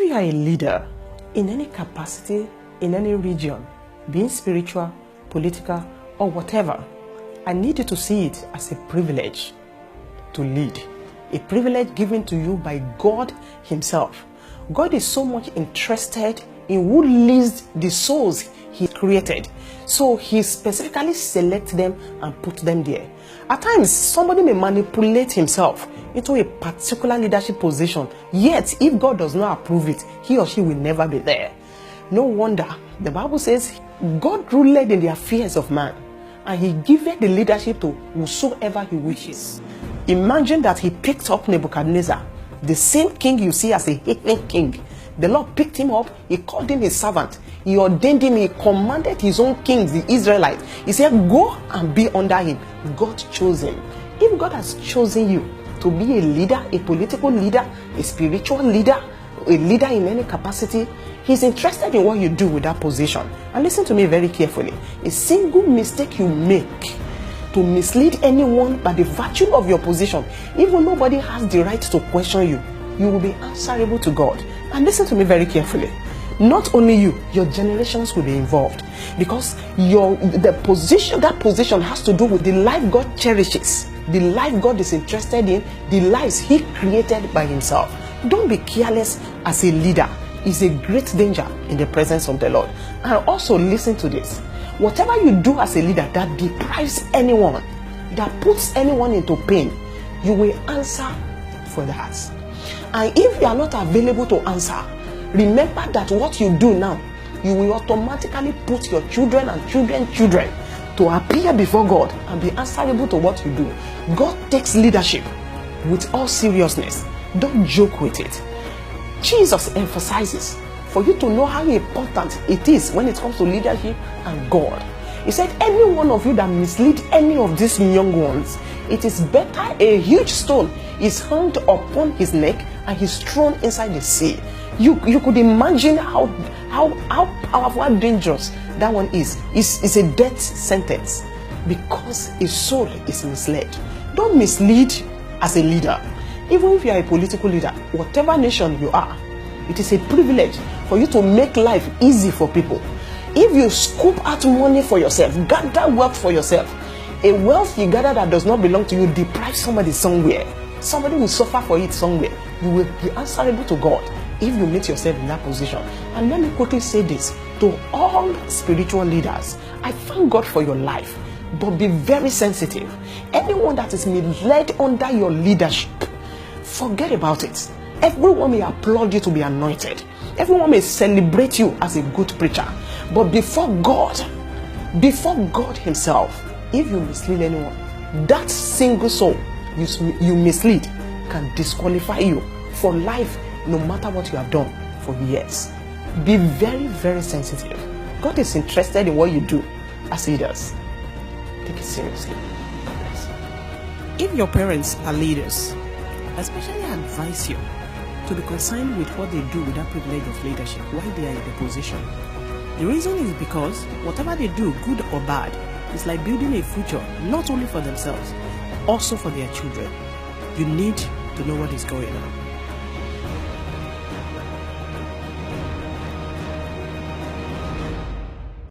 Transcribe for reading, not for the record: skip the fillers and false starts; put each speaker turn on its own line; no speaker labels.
you are a leader in any capacity, in any region, being spiritual, political, or whatever, I need you to see it as a privilege to lead. A privilege given to you by God Himself. God is so much interested in who leads the souls He created. So He specifically selects them and put them there. At times, somebody may manipulate himself into a particular leadership position, yet if God does not approve it, he or she will never be there. No wonder the Bible says God ruled in the affairs of man, and He giveth the leadership to whosoever He wishes. Imagine that He picked up Nebuchadnezzar, the same king you see as a heathen king. The Lord picked him up, He called him His servant, He ordained him, He commanded His own kings, the Israelites. He said, go and be under him. God chose him. If God has chosen you to be a leader, a political leader, a spiritual leader, a leader in any capacity, He's interested in what you do with that position. And listen to me very carefully. A single mistake you make to mislead anyone by the virtue of your position, even nobody has the right to question you, you will be answerable to God. And listen to me very carefully. Not only you, your generations will be involved, because that position has to do with the life God cherishes, the life God is interested in, the lives He created by Himself. Don't be careless as a leader. It's a great danger in the presence of the Lord. And also listen to this. Whatever you do as a leader that deprives anyone, that puts anyone into pain, you will answer for that. And if you are not available to answer, remember that what you do now, you will automatically put your children and children to appear before God and be answerable to what you do. God takes leadership with all seriousness. Don't joke with it. Jesus emphasizes for you to know how important it is when it comes to leadership and God. He said, any one of you that mislead any of these young ones, it is better a huge stone is hung upon his neck and he's thrown inside the sea. You could imagine how powerful, how dangerous that one is. It's a death sentence because a soul is misled. Don't mislead as a leader. Even if you are a political leader, whatever nation you are, it is a privilege for you to make life easy for people. If you scoop out money for yourself, gather wealth for yourself, a wealth you gather that does not belong to you, deprive somebody somewhere. Somebody will suffer for it somewhere. You will be answerable to God if you meet yourself in that position. And let me quickly say this to all spiritual leaders. I thank God for your life, but be very sensitive. Anyone that is led under your leadership, forget about it. Everyone may applaud you to be anointed. Everyone may celebrate you as a good preacher. But before God Himself, if you mislead anyone, that single soul you mislead can disqualify you for life, no matter what you have done for years. Be very, very sensitive. God is interested in what you do as leaders. Take it seriously.
If your parents are leaders, I especially advise you to be concerned with what they do with that privilege of leadership while they are in the position. The reason is because whatever they do, good or bad, is like building a future not only for themselves, also for their children. You need to know what is going on.